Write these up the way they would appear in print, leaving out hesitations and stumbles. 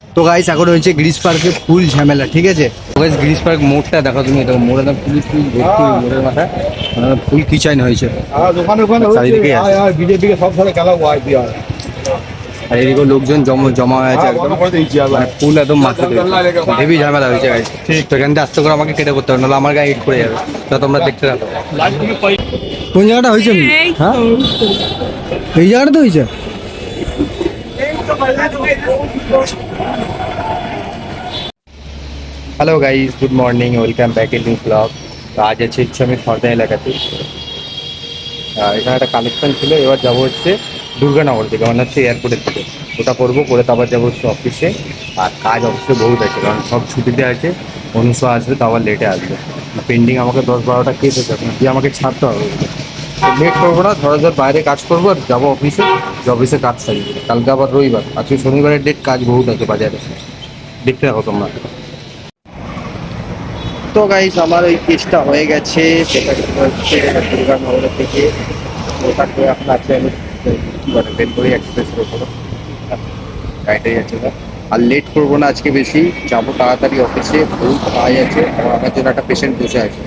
তো গাইস এখন হচ্ছে গ্রিস পার্কে ফুল ঝামেলা, ঠিক আছে। গাইস গ্রিস পার্ক মোড়টা দেখো তুমি, দেখো মোড়ে না ফুল ফুল ভর্তি, মোড়ের মাথায় ফুল কিচাইন হয়েছে চারিদিকে। বিজেপিকে সব ধরে খেলা হয় আর এদিকে লোকজন জমা হয়ে আছে একদম, মানে ফুল একদম মাথা হেভি ঝামেলা হয়েছে গাইস। তো এখান থেকে আস্তে করে আমাকে কেটে করতে হবে, নাহলে আমার গায়ে হিট করে যাবে। তা তোমরা দেখতে থাকো। কোন জায়গাটা হয়েছে? হ্যাঁ এই জায়গাটা হয়েছে। Hello guys, good morning, welcome back in new blog. তো আজ হচ্ছে আমি খর্দা এলাকাতে। এখানে একটা কালেকশন ছিল, এবার যাবো হচ্ছে দুর্গানগর থেকে, মানে হচ্ছে এয়ারপোর্টের থেকে। ওটা করবো, করে তারপর যাবো হচ্ছে অফিসে। আর কাজ অফিসে বহুত আছে, কারণ সব ছুটিতে আছে। অনুষা আসবে তো আবার লেটে আসবে, পেন্ডিং আমাকে 10-12টা কেস আছে, এখন দিয়ে আমাকে ছাড়তে হবে। লেট করবো না, ধর বাইরে কাজ করবো আর যাবো অফিসে, যে অফিসে কাজ সারি। কালকে আবার রবিবার, আজকে শনিবারের ডেট, কাজ বহুত আছে বাজারে। দেখতে থাকো তোমরা। তো গাইস আমার ওই কেসটা হয়ে গেছে, সেটা হচ্ছে দুর্গানগর থেকে। ওটা করে এখন আছে আমি কী বলে বেলগড়ি এক্সপ্রেসের ওপর গাড়িটাই যাচ্ছে না। আর লেট করবো না আজকে বেশি, যাবো তাড়াতাড়ি অফিসে, বহুত কাজ আছে। আমার জন্য একটা পেশেন্ট বসে আছে,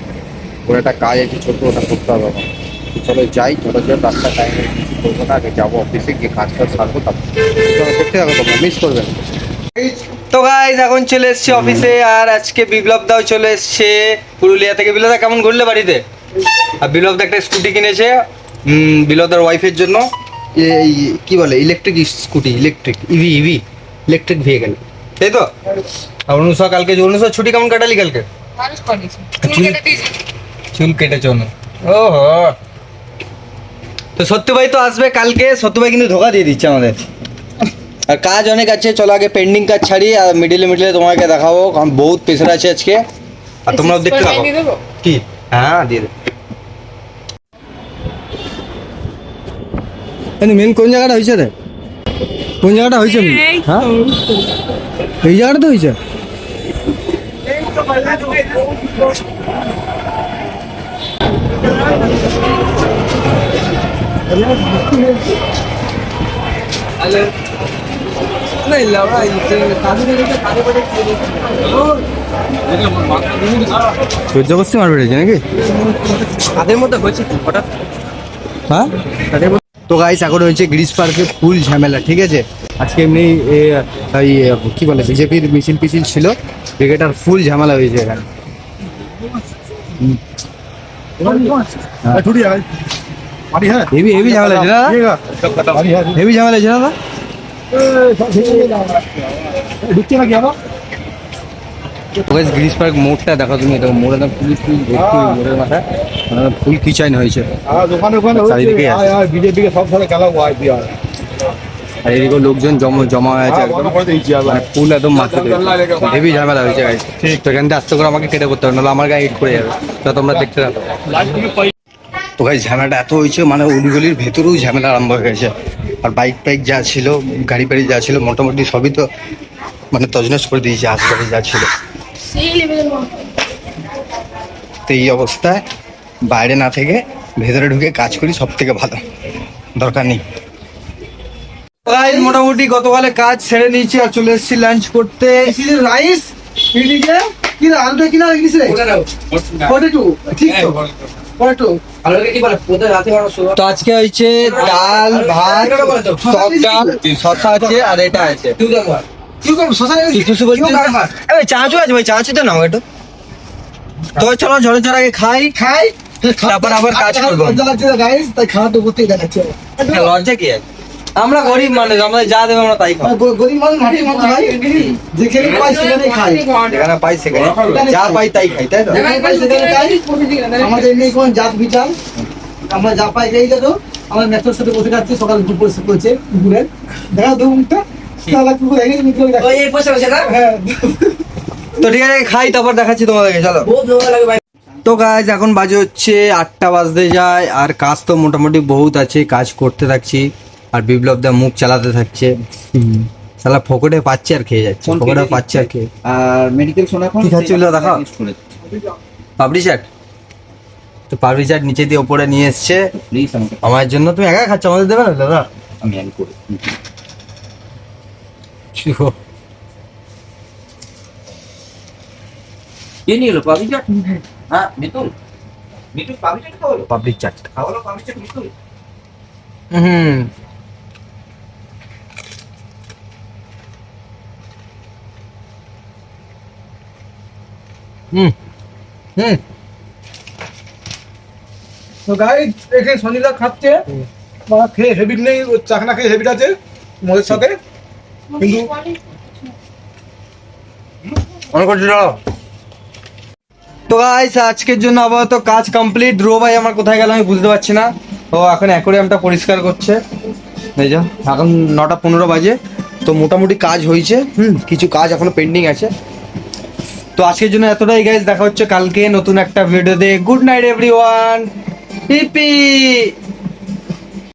ওর একটা কাজ আছে ছোটো, ওটা করতে হবে আমার। তো চলো যাই, চলো রাস্তা টাইমে কিছু করবো না, আগে যাবো অফিসে গিয়ে কাজ সারবো, তারপর চলো দেখতে থাকো তোমরা, মিস করবে না। তো গাইস এখন চলে এসছি অফিসে, আর আজকে বিপ্লব দাও চলে এসছে পুরুলিয়া থেকে। বিপ্লব দা কেমন ঘুরলে বাড়িতে? আর বিপ্লব দা একটা স্কুটি কিনেছে বিপ্লব দার ওয়াইফের জন্য, এই কি বলে electric scooty, electric EV electric vehicle, তাই তো। আর অনুষা কালকে, অনুষা ছুটি কেমন কাটালি কালকে? চুল কেটেছ? ওহো, তো সত্যি ভাই তো আসবে কালকে। সত্যি ভাই কিন্তু ধোকা দিয়ে দিচ্ছে আমাদের, আর কাজ অনেক আছে। চলো আগে পেন্ডিং কাজ ছাড়ি, আর মিডিলে তোমাকে দেখাবো, কারণ বহুত প্রেশার আছে আজকে। আর তোমরাও দেখতে থাকো। কি? হ্যাঁ দিয়ে দেবো। মেন কোন জায়গাটা হয়েছে রে? কোন জায়গাটা হয়েছে? হ্যাঁ এই জায়গাটা তো হয়েছে। সহ্য করতে মারবে নাকি তাদের মধ্যে হয়েছে হঠাৎ? হ্যাঁ তো গাইস এখন হয়েছে গ্রিস পার্কে ফুল ঝামেলা, ঠিক আছে। আজকে এমনি কি বলে বিজেপির মিছিল ছিল, ক্রিকেটার ফুল ঝামেলা হয়েছে এখানে। হেভি হেভি ঝামেলা হয়েছে না? হেভি ঝামেলা হয়েছে না? গ্রিস পার্ক মোড়টা দেখো তুমি, দেখো মোড়ে না ফুল ফুল ভর্তি, মোড়ের মাথায় ফুল কিচাইন হয়েছে চারিদিকে। বিজেপিকে সব ধরে খেলা হয় আর এদিকে লোকজন জমা হয়ে আছে একদম, মানে ফুল একদম মাথা হেভি ঝামেলা হয়েছে গাইস। তো এখান থেকে আস্তে করে আমাকে কেটে করতে হবে, নাহলে আমার গায়ে হিট করে যাবে। তা তোমরা দেখতে থাকো। তো গাইস ঝামেলাটা এত হয়েছে, মানে অলিগলির ভেতরেও ঝামেলা আরম্ভ হয়ে গেছে। আর বাইক যা ছিল, গাড়ি যা ছিল, মোটামুটি সবই তো মানে তজনজ করে দিয়েছে আশপাশে যা ছিল। তো এই অবস্থায় বাইরে না থেকে ভেতরে ঢুকে কাজ করি, সব থেকে ভালো, দরকার নেই। মোটামুটি গতকালে কাজ ছেড়ে নিয়েছি আর চলে এসেছি লাঞ্চ করতে। রাইস তো আজকে হয়েছে ডাল ভাত, টক ডাল, শসা আছে, আর এটা আছে চাঁচু আছে ভাই, চাঁচু তো নাও একটু। তো চলো ঝড়ে ঝড় আগে খাই তারপর আবার কাজ করবো। লজ্জা কি আছে? আমরা গরিব মানুষ, আমাদের যা দেবে আমরা তাই খাই। গরিব মানুষ যেখানে পাই সেখানে খাই, যেখানে পাই সেখানে যা পাই তাই খাই, তাই তো। আমাদের নেই কোন জাত বিচার, আমরা যা পাই যাই। দেখো আমার মেট্রোর সাথে বসে খাচ্ছি, সকাল দুপুর করছে কুকুরের দেখা দু মুখটা কুকুর। তো ঠিক আছে খাই, তারপর দেখাচ্ছি তোমাদেরকে, চলো। তো গাইজ এখন বাজে হচ্ছে 8টা বাজতে যায়, আর কাজ তো মোটামুটি বহুত আছে, কাজ করতে থাকছি। আর বিপ্লব দা মুখ চালাতে থাকছে, শালা ফকটে পাচ্ছে আর খেয়ে যাচ্ছে, ফকটে পাচ্ছে আর খেয়ে। আর মেডিকেল শোনা কি খাচ্ছি দেখা পাপড়ি চাট। তো পাপড়ি চাট নিচে দিয়ে ওপরে নিয়ে এসছে আমার জন্য। তুমি একা খাচ্ছ, আমাদের দেবে না দাদা? আমি করে কে নিয়ে এলো পাবলি চাট? হ্যাঁ মিতুল, মিতুল পাবলি চাট খাওয়ালো? পাবলিক চাট। খাওয়ালো পাবলি চাট মিতুল? হুম হুম হুম তো গাইজ এখানে সনিদা খাচ্ছে, মা খেয়ে হেবিট নেই, ও চাকনা খেয়ে হেবিট আছে মদের সাথে, কিন্তু অন করছি দাঁড়াও। তো গাইস আজকের জন্য আপাতত কাজ কমপ্লিট। ধ্রুব ভাই আমার কোথায় গেল আমি বুঝতে পারছি না। তো এখন অ্যাকোয়ারিয়ামটা পরিষ্কার করছে। এই যে এখন 9:15 বাজে। তো মোটামুটি কাজ হয়েছে, কিছু কাজ এখনো পেন্ডিং আছে। তো আজকের জন্য এতটাই গাইস, দেখা হচ্ছে কালকে নতুন একটা ভিডিওতে। গুড নাইট এভরিওয়ান, পিপি।